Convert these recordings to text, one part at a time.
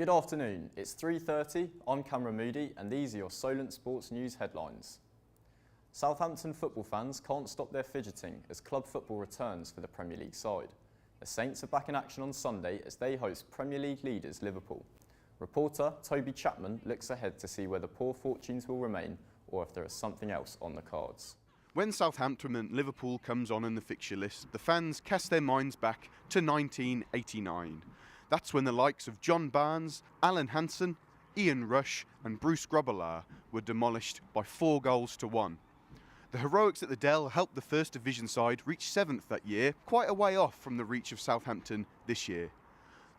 Good afternoon, it's 3:30, I'm Cameron Moody and these are your Solent Sports News headlines. Southampton football fans can't stop their fidgeting as club football returns for the Premier League side. The Saints are back in action on Sunday as they host Premier League leaders Liverpool. Reporter Toby Chapman looks ahead to see whether poor fortunes will remain or if there is something else on the cards. When Southampton and Liverpool comes on in the fixture list, the fans cast their minds back to 1989. That's when the likes of John Barnes, Alan Hansen, Ian Rush and Bruce Grobbelaar were demolished by 4-1. The heroics at the Dell helped the First Division side reach 7th that year, quite a way off from the reach of Southampton this year.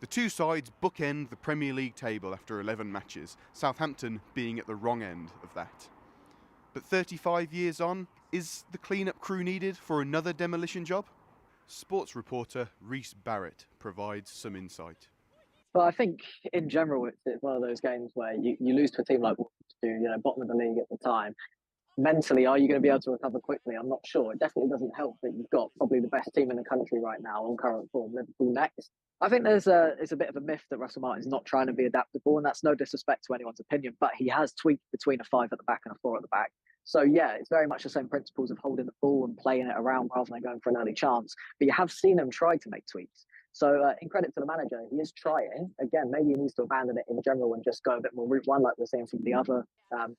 The two sides bookend the Premier League table after 11 matches, Southampton being at the wrong end of that. But 35 years on, is the clean-up crew needed for another demolition job? Sports reporter Rhys Barrett provides some insight. Well, I think in general it's one of those games where you lose to a team like Wolves, bottom of the league at the time. Mentally, are you going to be able to recover quickly? I'm not sure. It definitely doesn't help that you've got probably the best team in the country right now on current form, Liverpool next. I think it's a bit of a myth that Russell Martin's not trying to be adaptable, and that's no disrespect to anyone's opinion, but he has tweaked between a 5 at the back and a 4 at the back. So yeah, it's very much the same principles of holding the ball and playing it around rather than going for an early chance. But you have seen him try to make tweaks. So in credit to the manager, he is trying. Again, maybe he needs to abandon it in general and just go a bit more route one like we're seeing from the other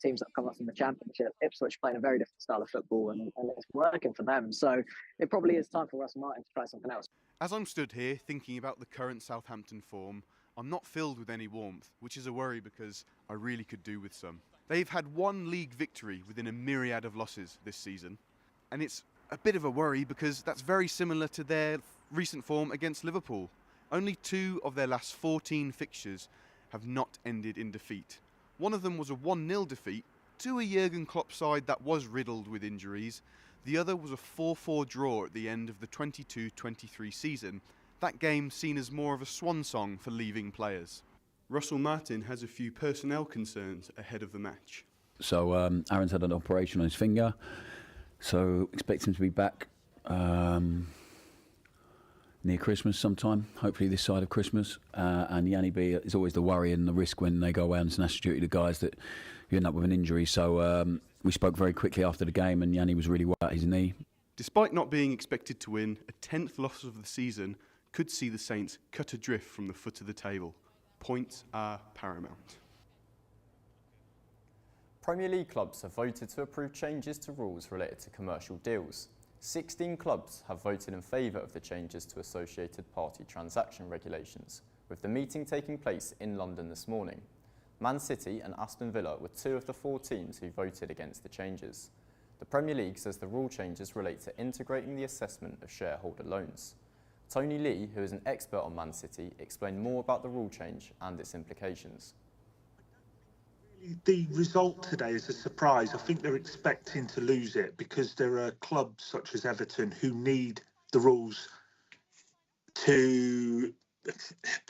teams that have come up from the Championship. Ipswich playing a very different style of football and it's working for them. So it probably is time for Russell Martin to try something else. As I'm stood here thinking about the current Southampton form, I'm not filled with any warmth, which is a worry because I really could do with some. They've had one league victory within a myriad of losses this season, and it's a bit of a worry because that's very similar to their recent form against Liverpool. Only 2 of their last 14 fixtures have not ended in defeat. One of them was a 1-0 defeat to a Jurgen Klopp side that was riddled with injuries. The other was a 4-4 draw at the end of the 22-23 season. That game seen as more of a swan song for leaving players. Russell Martin has a few personnel concerns ahead of the match. So Aaron's had an operation on his finger, so expect him to be back near Christmas sometime, hopefully this side of Christmas. And Yanni B is always the worry and the risk when they go away on international duty to guys that you end up with an injury. So we spoke very quickly after the game and Yanni was really well at his knee. Despite not being expected to win, a 10th loss of the season could see the Saints cut adrift from the foot of the table. Points are paramount. Premier League clubs have voted to approve changes to rules related to commercial deals. 16 clubs have voted in favour of the changes to associated party transaction regulations, with the meeting taking place in London this morning. Man City and Aston Villa were 2 of the 4 teams who voted against the changes. The Premier League says the rule changes relate to integrating the assessment of shareholder loans. Tony Lee, who is an expert on Man City, explained more about the rule change and its implications. The result today is a surprise. I think they're expecting to lose it because there are clubs such as Everton who need the rules to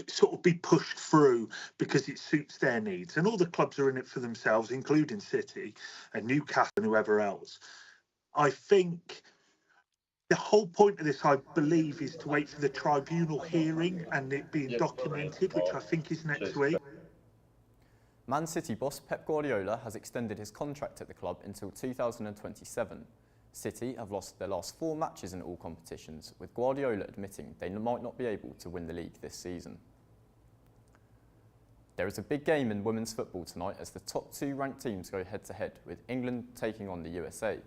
sort of be pushed through because it suits their needs. And all the clubs are in it for themselves, including City and Newcastle and whoever else. I think the whole point of this, I believe, is to wait for the tribunal hearing and it being documented, which I think is next week. Man City boss Pep Guardiola has extended his contract at the club until 2027. City have lost their last 4 matches in all competitions, with Guardiola admitting they might not be able to win the league this season. There is a big game in women's football tonight as the top 2 ranked teams go head-to-head, with England taking on the USA.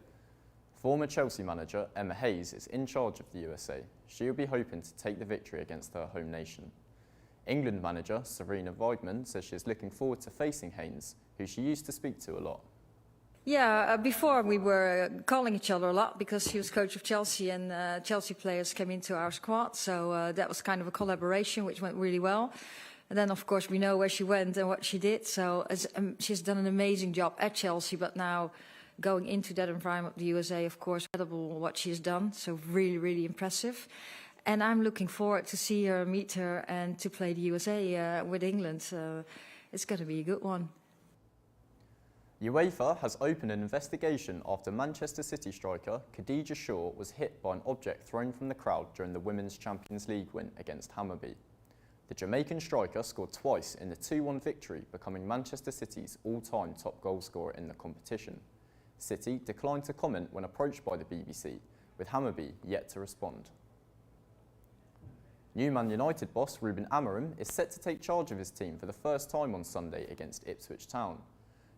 Former Chelsea manager Emma Hayes is in charge of the USA. She will be hoping to take the victory against her home nation. England manager Sarina Weidman says she is looking forward to facing Hayes, who she used to speak to a lot. Yeah, before we were calling each other a lot because she was coach of Chelsea and Chelsea players came into our squad. So that was kind of a collaboration which went really well. And then, of course, we know where she went and what she did. So she's done an amazing job at Chelsea, but now going into that environment of the USA, of course, incredible what she's done. So really, really impressive. And I'm looking forward to see her, meet her, and to play the USA with England. So it's going to be a good one. UEFA has opened an investigation after Manchester City striker Khadija Shaw was hit by an object thrown from the crowd during the Women's Champions League win against Hammarby. The Jamaican striker scored twice in the 2-1 victory, becoming Manchester City's all-time top goalscorer in the competition. City declined to comment when approached by the BBC, with Hammarby yet to respond. New Man United boss Ruben Amorim is set to take charge of his team for the first time on Sunday against Ipswich Town.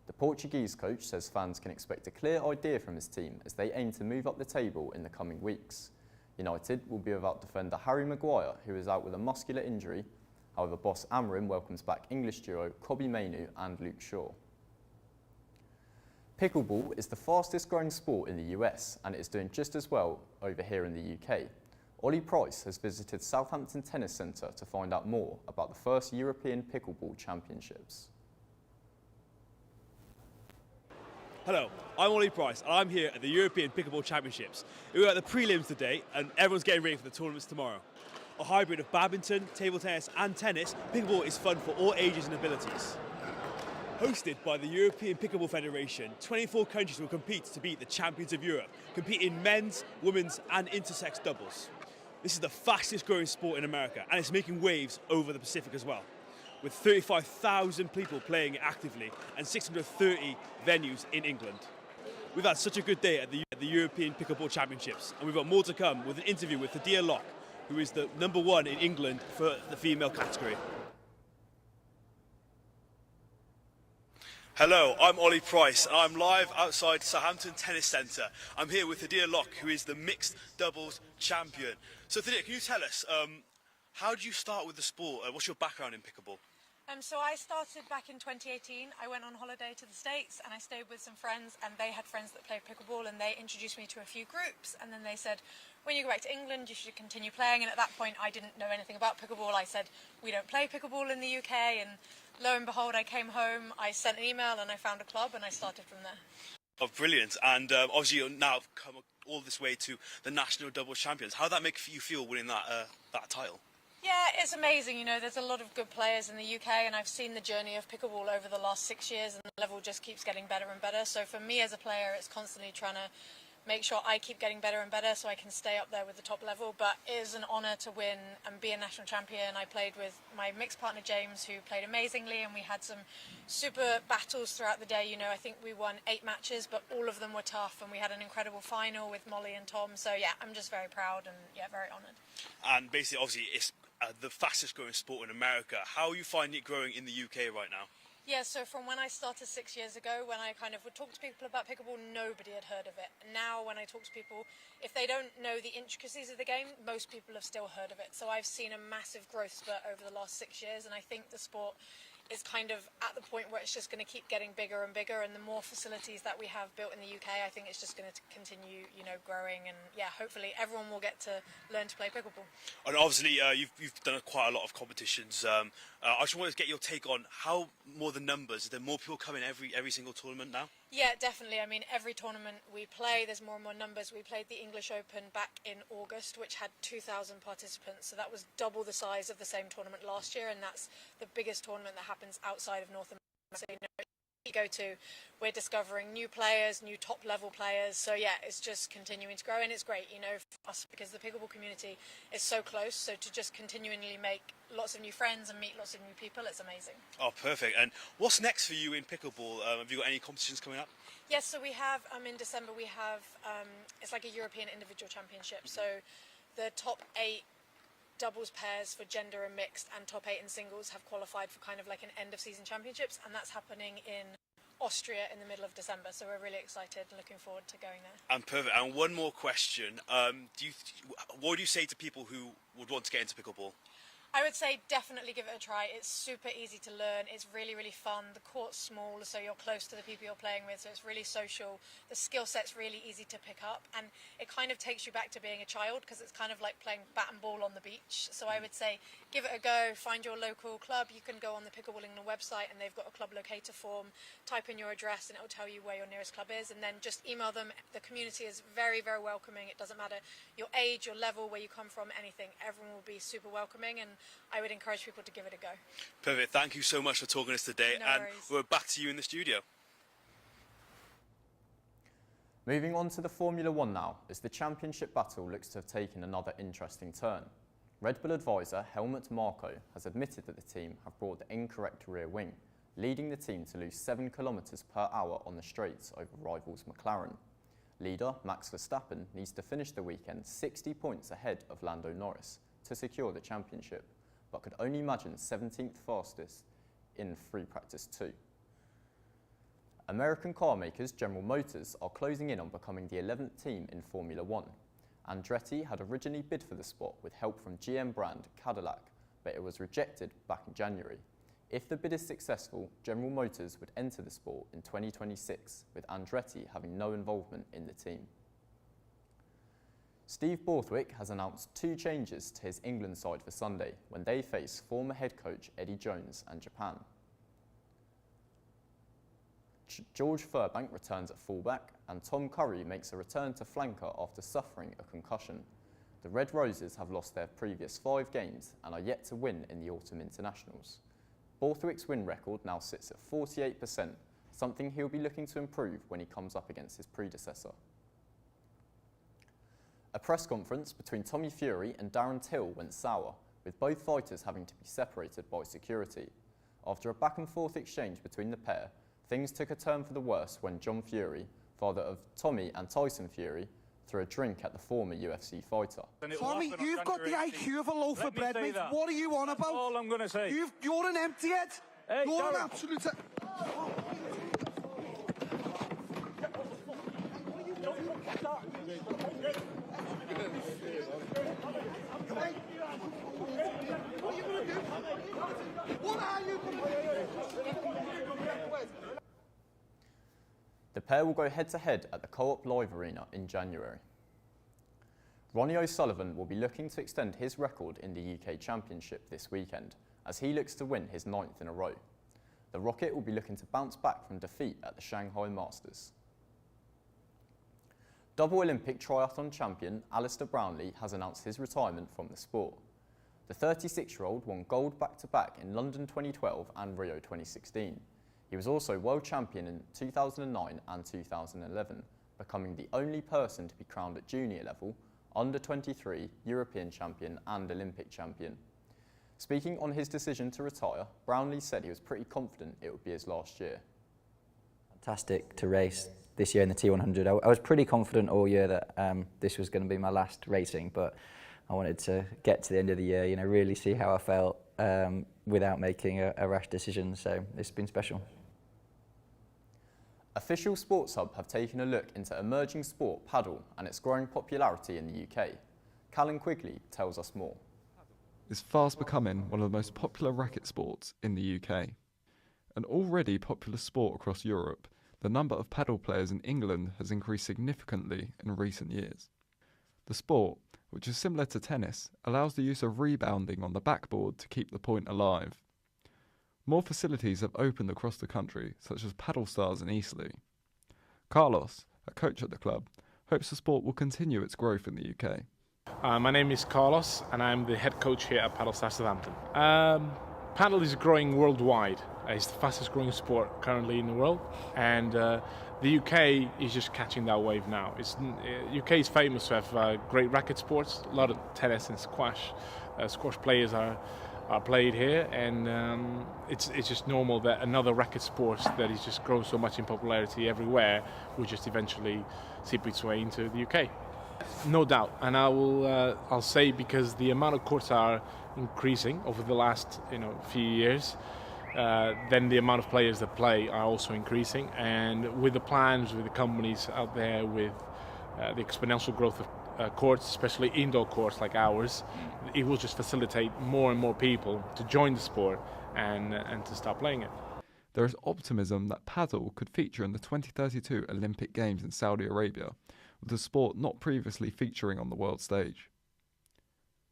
The Portuguese coach says fans can expect a clear idea from his team as they aim to move up the table in the coming weeks. United will be without defender Harry Maguire, who is out with a muscular injury. However, boss Amorim welcomes back English duo Kobbie Mainoo and Luke Shaw. Pickleball is the fastest growing sport in the US and it is doing just as well over here in the UK. Ollie Price has visited Southampton Tennis Centre to find out more about the first European Pickleball Championships. Hello, I'm Ollie Price and I'm here at the European Pickleball Championships. We're at the prelims today and everyone's getting ready for the tournaments tomorrow. A hybrid of badminton, table tennis and tennis, pickleball is fun for all ages and abilities. Hosted by the European Pickleball Federation, 24 countries will compete to beat the champions of Europe, compete in men's, women's and intersex doubles. This is the fastest growing sport in America and it's making waves over the Pacific as well, with 35,000 people playing it actively and 630 venues in England. We've had such a good day at the European Pickleball Championships and we've got more to come with an interview with Thadia Locke, who is the #1 in England for the female category. Hello, I'm Ollie Price and I'm live outside Southampton Tennis Centre. I'm here with Thadia Locke, who is the mixed doubles champion. So Thadia, can you tell us, how did you start with the sport? What's your background in pickleball? So I started back in 2018. I went on holiday to the States and I stayed with some friends and they had friends that played pickleball and they introduced me to a few groups and then they said, when you go back to England you should continue playing, and at that point I didn't know anything about pickleball. I said, we don't play pickleball in the UK, and lo and behold I came home, I sent an email and I found a club and I started from there. Oh, brilliant. And obviously you've now come all this way to the national doubles champions. How did that make you feel winning that title? Yeah, it's amazing. You know, there's a lot of good players in the UK and I've seen the journey of pickleball over the last 6 years and the level just keeps getting better and better. So for me as a player, it's constantly trying to make sure I keep getting better and better so I can stay up there with the top level. But it is an honour to win and be a national champion. I played with my mixed partner James, who played amazingly, and we had some super battles throughout the day. You know, I think we won 8 matches, but all of them were tough, and we had an incredible final with Molly and Tom. So yeah, I'm just very proud and yeah, very honoured. And basically, obviously, it's the fastest growing sport in America. How are you finding it growing in the UK right now? Yeah, so from when I started 6 years ago, when I kind of would talk to people about pickleball, nobody had heard of it. Now when I talk to people, if they don't know the intricacies of the game, most people have still heard of it. So I've seen a massive growth spurt over the last 6 years, and I think the sport is kind of at the point where it's just going to keep getting bigger and bigger, and the more facilities that we have built in the UK, I think it's just going to continue, you know, growing, and yeah, hopefully everyone will get to learn to play pickleball. And obviously you've done quite a lot of competitions. I just wanted to get your take on how more the numbers. Is there more people coming every single tournament now? Yeah, definitely. I mean, every tournament we play, there's more and more numbers. We played the English Open back in August, which had 2,000 participants. So that was double the size of the same tournament last year, and that's the biggest tournament that happens outside of North America. So, you know, you go to, we're discovering new players, new top level players. So yeah, it's just continuing to grow, and it's great, you know, for us, because the pickleball community is so close. So to just continually make lots of new friends and meet lots of new people, it's amazing. Oh, perfect. And what's next for you in pickleball? Have you got any competitions coming up? Yes, so we have, in December, we have, it's like a European individual championship. So the top 8 doubles pairs for gender and mixed and top 8 in singles have qualified for kind of like an end of season championships, and that's happening in Austria in the middle of December. So we're really excited and looking forward to going there. And perfect. And one more question. What would you say to people who would want to get into pickleball? I would say definitely give it a try. It's super easy to learn. It's really, really fun. The court's small, so you're close to the people you're playing with, so it's really social. The skill set's really easy to pick up, and it kind of takes you back to being a child, because it's kind of like playing bat and ball on the beach. So I would say give it a go, find your local club. You can go on the Pickleball England website and they've got a club locator form. Type in your address and it'll tell you where your nearest club is, and then just email them. The community is very, very welcoming. It doesn't matter your age, your level, where you come from, anything. Everyone will be super welcoming, and I would encourage people to give it a go. Perfect. Thank you so much for talking to us today. No worries. We're back to you in the studio. Moving on to the Formula One now, as the championship battle looks to have taken another interesting turn. Red Bull advisor Helmut Marko has admitted that the team have brought the incorrect rear wing, leading the team to lose 7 km per hour on the straights over rivals McLaren. Leader Max Verstappen needs to finish the weekend 60 points ahead of Lando Norris to secure the championship, but could only imagine 17th fastest in free practice 2. American car makers General Motors are closing in on becoming the 11th team in Formula One. Andretti had originally bid for the spot with help from GM brand Cadillac, but it was rejected back in January. If the bid is successful, General Motors would enter the sport in 2026, with Andretti having no involvement in the team. Steve Borthwick has announced 2 changes to his England side for Sunday, when they face former head coach Eddie Jones and Japan. George Furbank returns at fullback, and Tom Curry makes a return to flanker after suffering a concussion. The Red Roses have lost their previous 5 games and are yet to win in the autumn internationals. Borthwick's win record now sits at 48%, something he'll be looking to improve when he comes up against his predecessor. A press conference between Tommy Fury and Darren Till went sour, with both fighters having to be separated by security. After a back-and-forth exchange between the pair, things took a turn for the worse when John Fury, father of Tommy and Tyson Fury, threw a drink at the former UFC fighter. Tommy, you've got the IQ of a loaf of bread, mate. What are you on about? That's all I'm going to say. You're an empty head. Hey, you're an absolute... What are you going to do? The pair will go head-to-head at the Co-op Live Arena in January. Ronnie O'Sullivan will be looking to extend his record in the UK Championship this weekend, as he looks to win his 9th in a row. The Rocket will be looking to bounce back from defeat at the Shanghai Masters. Double Olympic triathlon champion Alistair Brownlee has announced his retirement from the sport. The 36-year-old won gold back-to-back in London 2012 and Rio 2016. He was also world champion in 2009 and 2011, becoming the only person to be crowned at junior level, under 23, European champion and Olympic champion. Speaking on his decision to retire, Brownlee said he was pretty confident it would be his last year. Fantastic to race this year in the T100. I was pretty confident all year that this was going to be my last racing, but I wanted to get to the end of the year, really see how I felt without making a rash decision, so it's been special. Official Sports Hub have taken a look into emerging sport paddle and its growing popularity in the UK. Callum Quigley tells us more. It's fast becoming one of the most popular racket sports in the UK. An already popular sport across Europe, the number of paddle players in England has increased significantly in recent years. The sport, which is similar to tennis, allows the use of rebounding on the backboard to keep the point alive. More facilities have opened across the country, such as Paddle Stars in Eastleigh. Carlos, a coach at the club, hopes the sport will continue its growth in the UK. My name is Carlos, and I'm the head coach here at Paddle Stars Southampton. Paddle is growing worldwide. It's the fastest growing sport currently in the world, and the UK is just catching that wave now. UK is famous to have great racket sports, a lot of tennis and squash. Squash players are played here, and it's just normal that another racket sport that is just grown so much in popularity everywhere will just eventually seep its way into the UK. No doubt, and I'll say because the amount of courts are increasing over the last few years, then the amount of players that play are also increasing, and with the plans, with the companies out there, with the exponential growth of courts, especially indoor courts like ours, it will just facilitate more and more people to join the sport and to start playing it. There is optimism that paddle could feature in the 2032 Olympic Games in Saudi Arabia, with the sport not previously featuring on the world stage.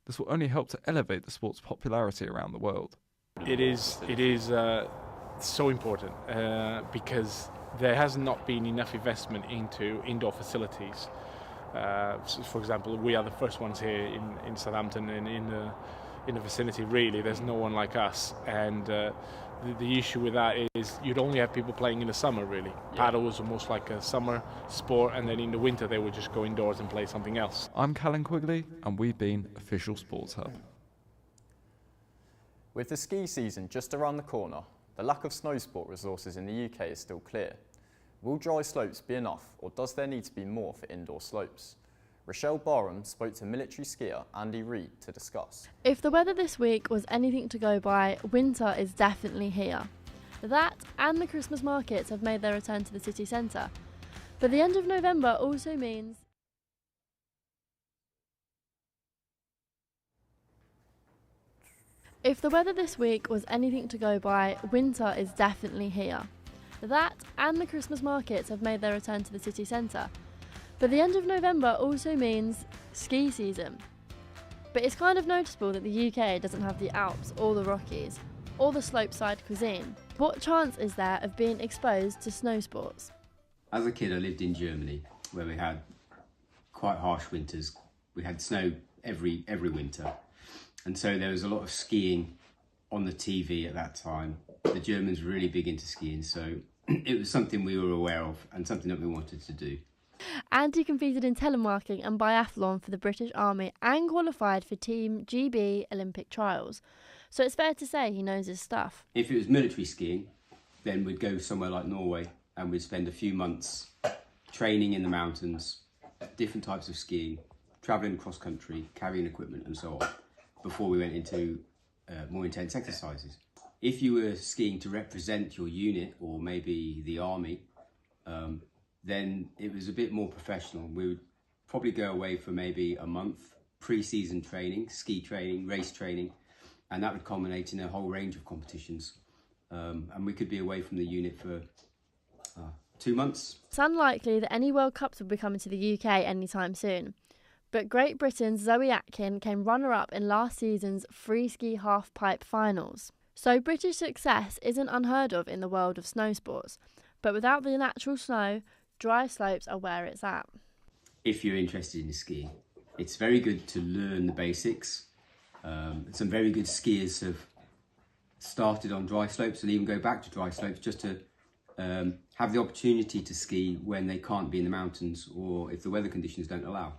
This will only help to elevate the sport's popularity around the world. It is so important because there has not been enough investment into indoor facilities. For example, we are the first ones here in Southampton and in the vicinity. Really, there's no one like us, and the issue with that is you'd only have people playing in the summer. Really, paddle was almost like a summer sport, and then in the winter they would just go indoors and play something else. I'm Callum Quigley, and we've been Official Sports Hub. With the ski season just around the corner, the lack of snow sport resources in the UK is still clear. Will dry slopes be enough, or does there need to be more for indoor slopes? Rochelle Barham spoke to military skier Andy Reid to discuss. If the weather this week was anything to go by, winter is definitely here. That and the Christmas markets have made their return to the city centre. But the end of November also means if the weather this week was anything to go by, winter is definitely here. That and the Christmas markets have made their return to the city centre. But the end of November also means ski season. But it's kind of noticeable that the UK doesn't have the Alps or the Rockies, or the slopeside cuisine. What chance is there of being exposed to snow sports? As a kid, I lived in Germany, where we had quite harsh winters. We had snow every winter. And so there was a lot of skiing on the TV at that time. The Germans were really big into skiing, so it was something we were aware of and something that we wanted to do. Andy competed in telemarking and biathlon for the British Army and qualified for Team GB Olympic trials. So it's fair to say he knows his stuff. If it was military skiing, then we'd go somewhere like Norway and we'd spend a few months training in the mountains, different types of skiing, travelling across country, carrying equipment and so on, before we went into more intense exercises. If you were skiing to represent your unit or maybe the army, then it was a bit more professional. We would probably go away for maybe a month, pre-season training, ski training, race training, and that would culminate in a whole range of competitions. And we could be away from the unit for 2 months. It's unlikely that any World Cups will be coming to the UK anytime soon. But Great Britain's Zoe Atkin came runner-up in last season's free ski half-pipe finals. So British success isn't unheard of in the world of snow sports. But without the natural snow, dry slopes are where it's at. If you're interested in skiing, it's very good to learn the basics. Some very good skiers have started on dry slopes and even go back to dry slopes just to have the opportunity to ski when they can't be in the mountains or if the weather conditions don't allow.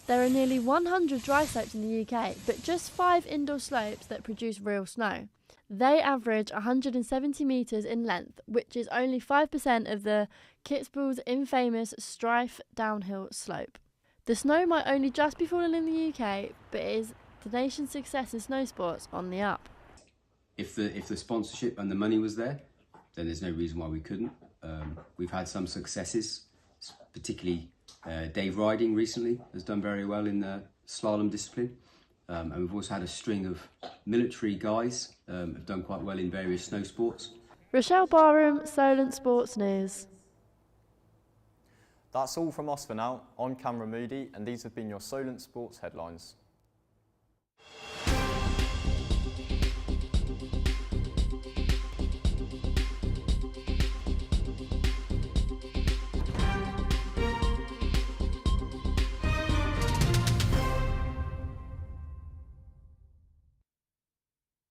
There are nearly 100 dry slopes in the UK, but just 5 indoor slopes that produce real snow. They average 170 metres in length, which is only 5% of the Kitzbühel's infamous Strife downhill slope. The snow might only just be falling in the UK, but it is the nation's success in snow sports on the up. If the sponsorship and the money was there, then there's no reason why we couldn't. We've had some successes, particularly Dave Riding recently has done very well in the slalom discipline. And we've also had a string of military guys have done quite well in various snow sports. Rochelle Barham, Solent Sports News. That's all from us for now. I'm Cameron Moody, and these have been your Solent Sports headlines.